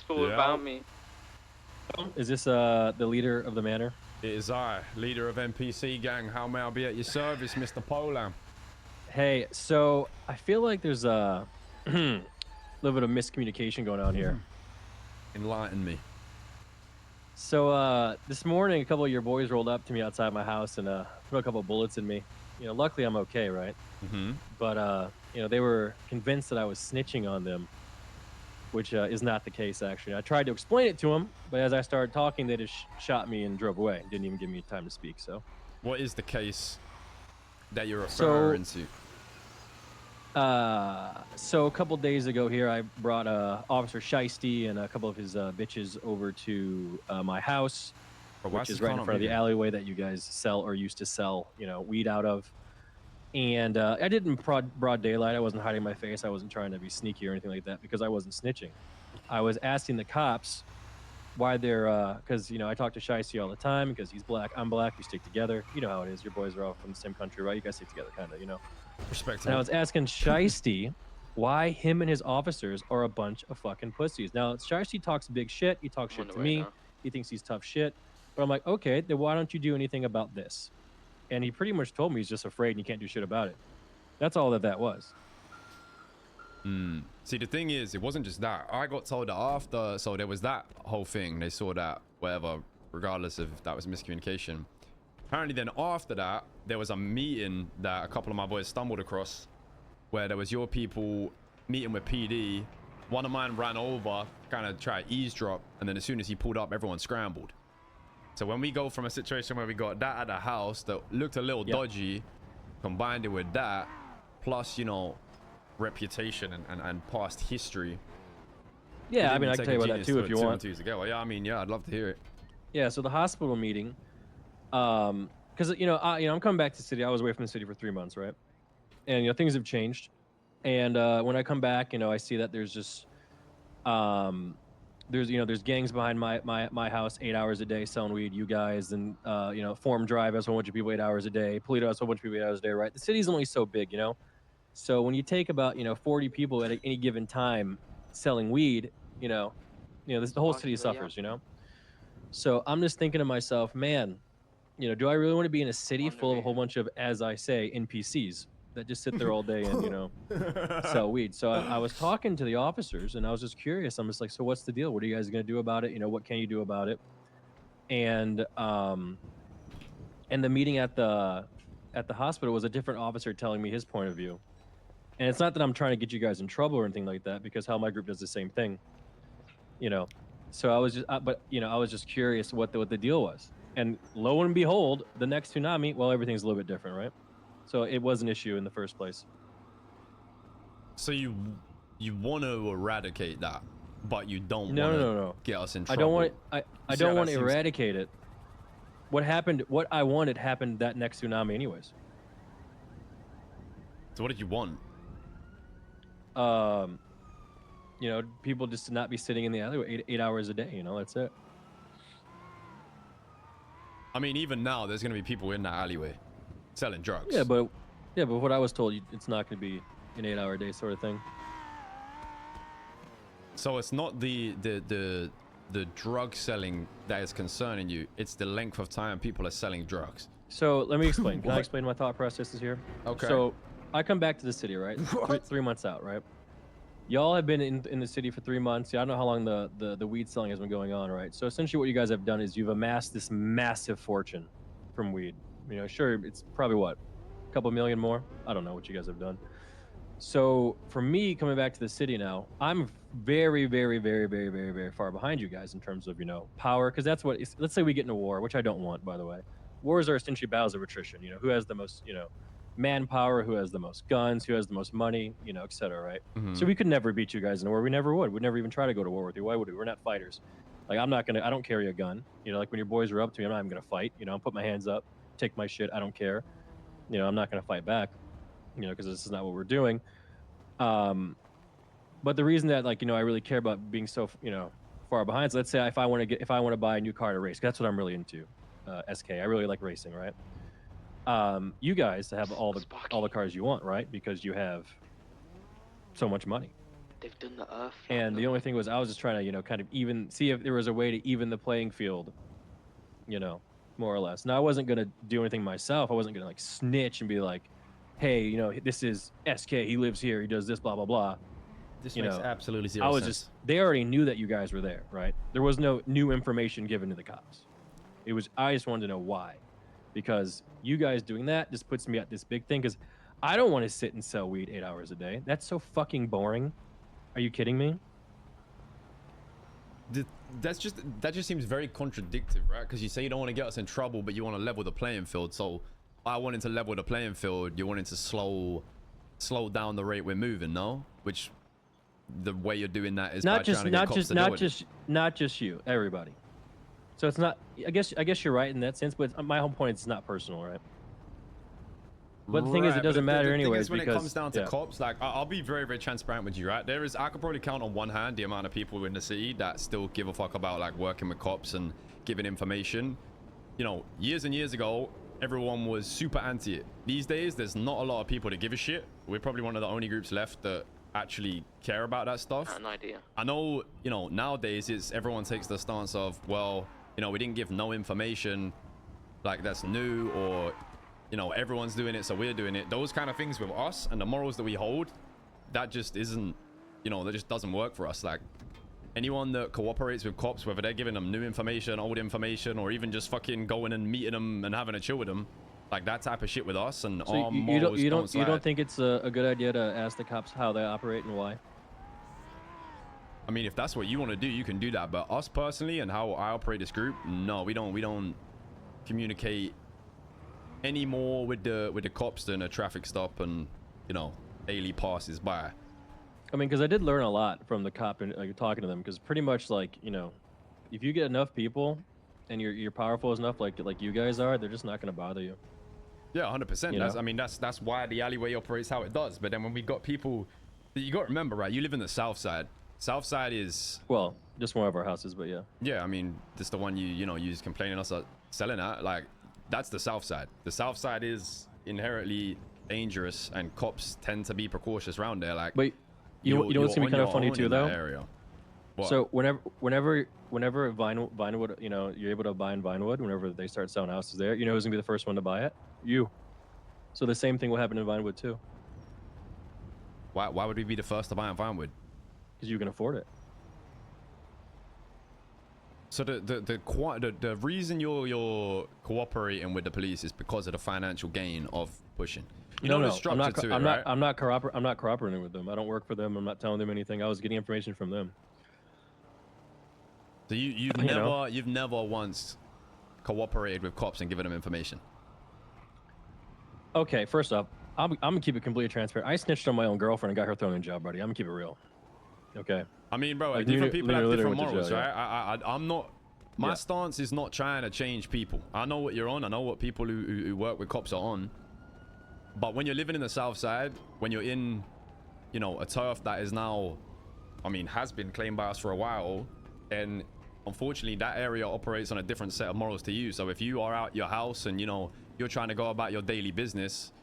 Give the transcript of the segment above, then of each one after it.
all Yeah. about me. Is this the leader of the Manor? It is I, leader of NPC gang. How may I be at your service, Mr. Polam? Hey, so I feel like there's a little bit of miscommunication going on here. Enlighten me. So this morning, a couple of your boys rolled up to me outside my house and put a couple of bullets in me. You know, luckily I'm okay, right? Mm-hmm. But you know, they were convinced that I was snitching on them, which is not the case, actually. I tried to explain it to them, but as I started talking, they just shot me and drove away. Didn't even give me time to speak, so. What is the case that you're referring to? So a couple days ago here, I brought Officer Shiesty and a couple of his bitches over to my house, which is right in front of the alleyway that you guys sell or used to sell, you know, weed out of. And I did it in broad daylight. I wasn't hiding my face. I wasn't trying to be sneaky or anything like that because I wasn't snitching. I was asking the cops why they're, because, you know, I talk to Shiesty all the time because he's black, I'm black, we stick together. You know how it is. Your boys are all from the same country, right? You guys stick together, kind of, you know? Respect. And I was asking Shiesty why him and his officers are a bunch of fucking pussies. Now, Shiesty talks big shit. He talks shit to me. He thinks he's tough shit. But I'm like, okay, then why don't you do anything about this? And he pretty much told me he's just afraid and you can't do shit about it. That's all that was. See, the thing is, it wasn't just that. I got told that after, so there was that whole thing. They saw that, whatever, regardless of if that was miscommunication. Apparently then after that, there was a meeting that a couple of my boys stumbled across where there was your people meeting with PD. One of mine ran over, kind of tried to eavesdrop, and then as soon as he pulled up, everyone scrambled. So when we go from a situation where we got that at the house that looked a little dodgy, combined it with that, plus, you know, reputation and past history. Yeah, I mean, I can tell you about that too if you want. Well, yeah, I mean, yeah, I'd love to hear it. Yeah, so the hospital meeting, because you know, I'm coming back to the city. I was away from the city for 3 months, right? And you know, things have changed. And when I come back, you know, I see that there's just, there's gangs behind my house 8 hours a day selling weed. You guys and you know, Form Drive has a whole bunch of people 8 hours a day. Polito has a whole bunch of people 8 hours a day, right? The city's only so big, you know. So when you take about 40 people at any given time selling weed, you know, the whole city suffers, you know. So I'm just thinking to myself, man, you know, do I really want to be in a city full of a whole bunch of, as I say, NPCs that just sit there all day and, you know, sell weed? So I was talking to the officers and I was just curious. I'm just like, so what's the deal? What are you guys going to do about it? You know, what can you do about it? And the meeting at the hospital was a different officer telling me his point of view. And it's not that I'm trying to get you guys in trouble or anything like that, because how my group does the same thing, you know. So I was just, but you know, I was just curious what the deal was. And lo and behold, the next tsunami, well, everything's a little bit different, right? So it was an issue in the first place. So you want to eradicate that, but you don't want to get us in trouble. I don't want to eradicate it. What happened? What I wanted happened that next tsunami, anyways. So what did you want? You know, people just to not be sitting in the alleyway 8 hours a day. You know, that's it. I mean, even now, there's going to be people in that alleyway selling drugs. Yeah, but what I was told, it's not going to be an 8 hour day sort of thing. So it's not the drug selling that is concerning you. It's the length of time people are selling drugs. So let me explain. Can I explain my thought processes here? Okay. So I come back to the city, right? 3 months out, right? Y'all have been in the city for 3 months. Yeah, I don't know how long the weed selling has been going on, right? So essentially what you guys have done is you've amassed this massive fortune from weed. You know, sure, it's probably what? A couple million more? I don't know what you guys have done. So for me, coming back to the city now, I'm very, very, very, very, very, very far behind you guys in terms of, you know, power. Because that's what, let's say we get in a war, which I don't want, by the way. Wars are essentially battles of attrition. You know, who has the most, you know, manpower, who has the most guns, who has the most money, you know, et cetera, right? So we could never beat you guys in a war. We never would. We'd never even try to go to war with you. Why would we? We're not fighters. Like, I don't carry a gun. You know, like when your boys are up to me, I'm not even going to fight. You know, I'll put my hands up, take my shit. I don't care. You know, I'm not going to fight back, you know, because this is not what we're doing. But the reason that, like, you know, I really care about being so, you know, far behind. So let's say if I want to buy a new car to race, that's what I'm really into. SK. I really like racing, right? You guys have all the cars you want, right? Because you have so much money. They've done the earth. And the only thing was, I was just trying to, you know, kind of see if there was a way to even the playing field, you know, more or less. Now, I wasn't gonna do anything myself. I wasn't gonna like snitch and be like, hey, you know, this is SK. He lives here. He does this, blah blah blah. This you makes know, absolutely zero I was sense. just, they already knew that you guys were there, right? There was no new information given to the cops. It was, I just wanted to know why. Because you guys doing that just puts me at this big thing, because I don't want to sit and sell weed 8 hours a day. That's so fucking boring. Are you kidding me? That just seems very contradictory, right? Because you say you don't want to get us in trouble, but you want to level the playing field. So I wanted to level the playing field. You wanted to slow down the rate we're moving, no? Which the way you're doing that is not by just trying to get cops to do it. not just you, everybody. So it's not. I guess you're right in that sense, but my whole point is it's not personal, right? But the thing is, it doesn't matter anyways. When because, it comes down to cops, like I'll be very, very transparent with you, right? I could probably count on one hand the amount of people in the city that still give a fuck about like working with cops and giving information. You know, years and years ago, everyone was super anti it. These days, there's not a lot of people that give a shit. We're probably one of the only groups left that actually care about that stuff. An idea. I know, you know, nowadays it's everyone takes the stance of, well, you know, we didn't give no information, like that's new, or you know, everyone's doing it, so we're doing it. Those kind of things with us and the morals that we hold, that just isn't, you know, that just doesn't work for us. Like anyone that cooperates with cops, whether they're giving them new information, old information, or even just fucking going and meeting them and having a chill with them, like that type of shit with us, and so our morals you don't don't think it's a good idea to ask the cops how they operate and why? I mean, if that's what you want to do, you can do that. But us personally and how I operate this group, no, we don't communicate any more with the cops than a traffic stop and, you know, daily passes by. I mean, because I did learn a lot from the cop and like talking to them, because pretty much like, you know, if you get enough people and you're powerful enough like you guys are, they're just not going to bother you. Yeah, 100%. I mean, that's why the alleyway operates how it does. But then when we got people, you got to remember, right? You live in the south side. South side is, well, just one of our houses, but yeah. Yeah, I mean, just the one you know, you just complaining us selling at, like that's the south side. The south side is inherently dangerous, and cops tend to be precautious around there. Like, but you know what's gonna be kind of funny too, though. Area. So whenever Vinewood, you know, you're able to buy in Vinewood, whenever they start selling houses there, you know who's gonna be the first one to buy it? You. So the same thing will happen in Vinewood too. Why would we be the first to buy in Vinewood? Because you can afford it. So the reason you're cooperating with the police is because of the financial gain of pushing. You know, the structure to it, right? I'm not cooperating with them. I don't work for them. I'm not telling them anything. I was getting information from them. So you've never once cooperated with cops and given them information. Okay, first off, I'm gonna keep it completely transparent. I snitched on my own girlfriend and got her thrown in jail, buddy. I'm gonna keep it real. Okay. I mean, bro, like different people have different morals, jail, right? I'm not. My stance is not trying to change people. I know what you're on. I know what people who work with cops are on. But when you're living in the south side, when you're in, you know, a turf that is now, I mean, has been claimed by us for a while, and unfortunately that area operates on a different set of morals to you. So if you are out your house and, you know, you're trying to go about your daily business,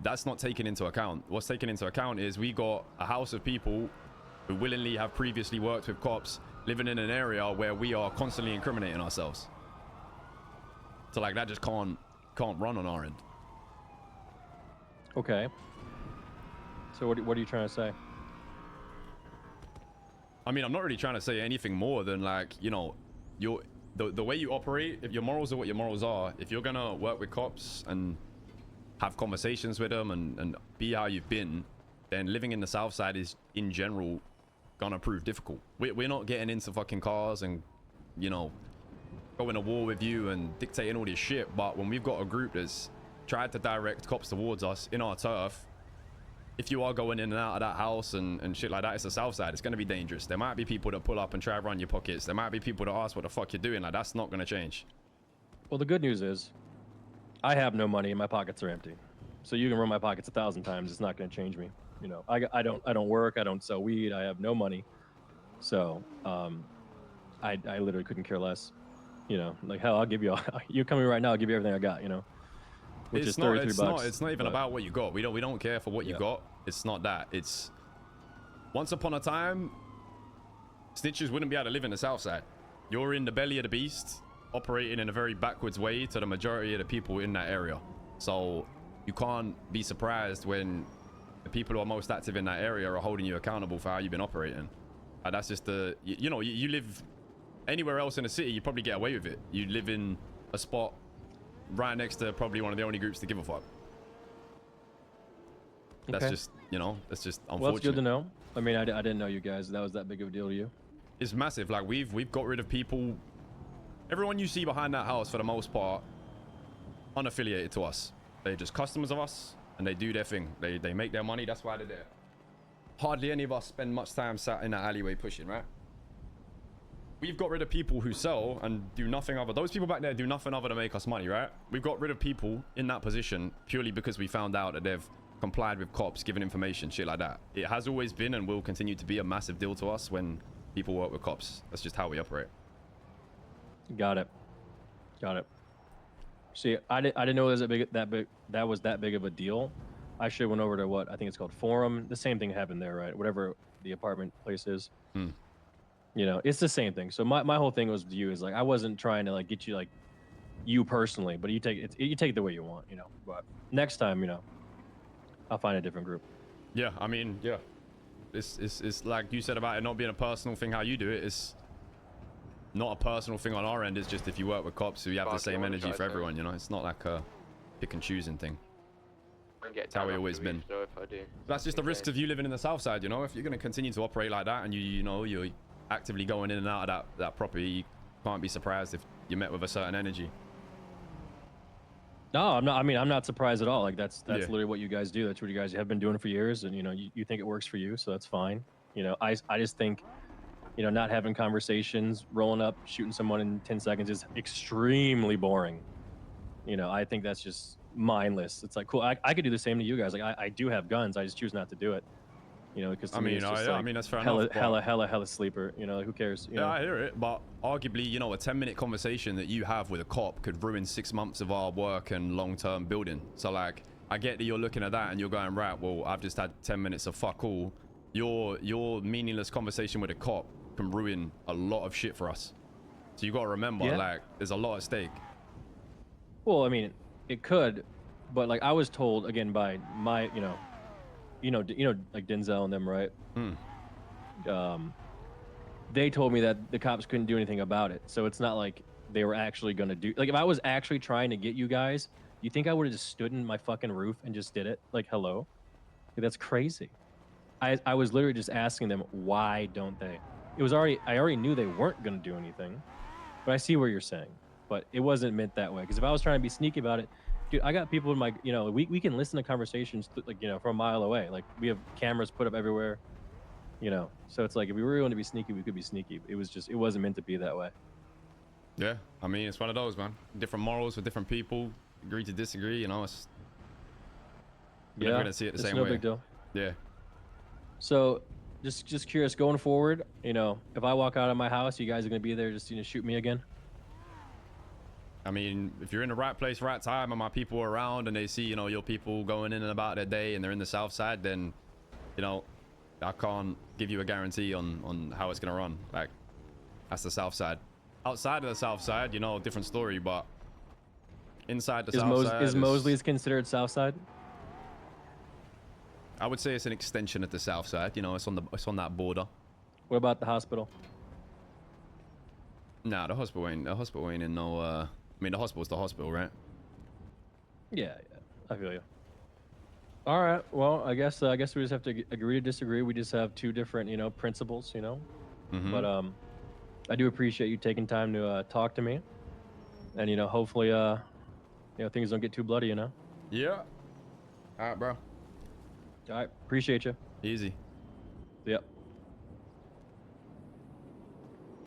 that's not taken into account. What's taken into account is we got a house of people who willingly have previously worked with cops living in an area where we are constantly incriminating ourselves. So like that just can't run on our end. Okay. So what are you trying to say? I mean, I'm not really trying to say anything more than, like, you know, the way you operate, if your morals are what your morals are, if you're gonna work with cops and have conversations with them and be how you've been, then living in the south side is in general gonna prove difficult. We're not getting into fucking cars and, you know, going to war with you and dictating all this shit. But when we've got a group that's tried to direct cops towards us in our turf, if you are going in and out of that house and shit like that, it's the south side. It's going to be dangerous. There might be people that pull up and try to run your pockets. There might be people that ask what the fuck you're doing. Like, that's not going to change. Well, the good news is I have no money and my pockets are empty. So you can run my pockets 1,000 times. It's not going to change me. You know, I don't work. I don't sell weed. I have no money. So I literally couldn't care less. You know, like, hell, I'll give you you come here right now, I'll give you everything I got, you know. Which is 33 bucks. It's not even about what you got. We don't care for what you got. It's not that. It's once upon a time, snitches wouldn't be able to live in the south side. You're in the belly of the beast, operating in a very backwards way to the majority of the people in that area. So you can't be surprised when the people who are most active in that area are holding you accountable for how you've been operating. And that's just the, you know, you live anywhere else in the city, you probably get away with it. You live in a spot right next to probably one of the only groups to give a fuck. That's just, you know, that's just unfortunate. Well, it's good to know. I mean, I didn't know you guys. That was that big of a deal to you. It's massive. Like we've got rid of people. Everyone you see behind that house, for the most part, unaffiliated to us. They're just customers of us, and they do their thing. They make their money. That's why they're there. Hardly any of us spend much time sat in that alleyway pushing, right? We've got rid of people who sell and do nothing other. Those people back there do nothing other than make us money, right? We've got rid of people in that position purely because we found out that they've complied with cops, given information, shit like that. It has always been and will continue to be a massive deal to us when people work with cops. That's just how we operate. Got it. Got it. See, I didn't know it was that was that big of a deal. I should have went over to what I think it's called Forum. The same thing happened there, right? Whatever the apartment place is. You know, it's the same thing. So my whole thing was with you is like I wasn't trying to like get you like you personally, but you take it the way you want, you know. But next time, you know, I'll find a different group. Yeah, I mean, yeah. It's like you said about it not being a personal thing how you do it. It's not a personal thing on our end. It's just if you work with cops, you have the same energy for everyone, you know. It's not like a pick and choosing thing. That's how we always been. That's just the risks of you living in the south side, you know. If you're going to continue to operate like that and you know you're actively going in and out of that property, you can't be surprised if you're met with a certain energy. No, I'm not. I mean, I'm not surprised at all. Like that's literally what you guys do. That's what you guys have been doing for years, and you know, you think it works for you, so that's fine. You know, I just think, you know, not having conversations, rolling up, shooting someone in 10 seconds is extremely boring. You know, I think that's just mindless. It's like, cool, I could do the same to you guys. Like, I do have guns. I just choose not to do it. You know, because I mean, I mean, that's fair enough. enough. Hella sleeper. You know, who cares? You know? I hear it, but arguably, you know, a 10-minute conversation that you have with a cop could ruin 6 months of our work and long-term building. So, like, I get that you're looking at that and you're going, right, well, I've just had 10 minutes of fuck all. Your meaningless conversation with a cop can ruin a lot of shit for us. So you got to remember, like, there's a lot at stake. Well, I mean, it could, but like I was told again by my, you know, like Denzel and them, right? They told me that the cops couldn't do anything about it. So it's not like they were actually going to do, like if I was actually trying to get you guys, you think I would have just stood in my fucking roof and just did it? Like, hello? Like, that's crazy. I was literally just asking them, why don't they? I already knew they weren't going to do anything, but I see what you're saying, but it wasn't meant that way. Because if I was trying to be sneaky about it, dude, I got people in my, you know, we can listen to conversations like, you know, from a mile away. Like we have cameras put up everywhere, you know. So it's like if we really want to be sneaky, we could be sneaky. It wasn't meant to be that way. Yeah, I mean, it's one of those, man. Different morals for different people. Agree to disagree, you know. We're never gonna see it the same way. No big deal. Yeah. So, just curious, going forward, you know, if I walk out of my house, you guys are gonna be there just, you know, shoot me again? I mean, if you're in the right place, right time, and my people are around and they see, you know, your people going in and about their day and they're in the south side, then, you know, I can't give you a guarantee on how it's going to run. Like, that's the south side. Outside of the south side, you know, different story, but inside the south side... Is Mosley's considered south side? I would say it's an extension of the south side. You know, it's on that border. What about the hospital? Nah, the hospital ain't in no... I mean, the hospital's the hospital, right? Yeah, I feel you. All right, well, I guess we just have to agree to disagree. We just have two different, you know, principles, you know. But I do appreciate you taking time to talk to me, and you know, hopefully, you know, things don't get too bloody, you know. Yeah. All right, bro. All right, appreciate you. Easy. Yep.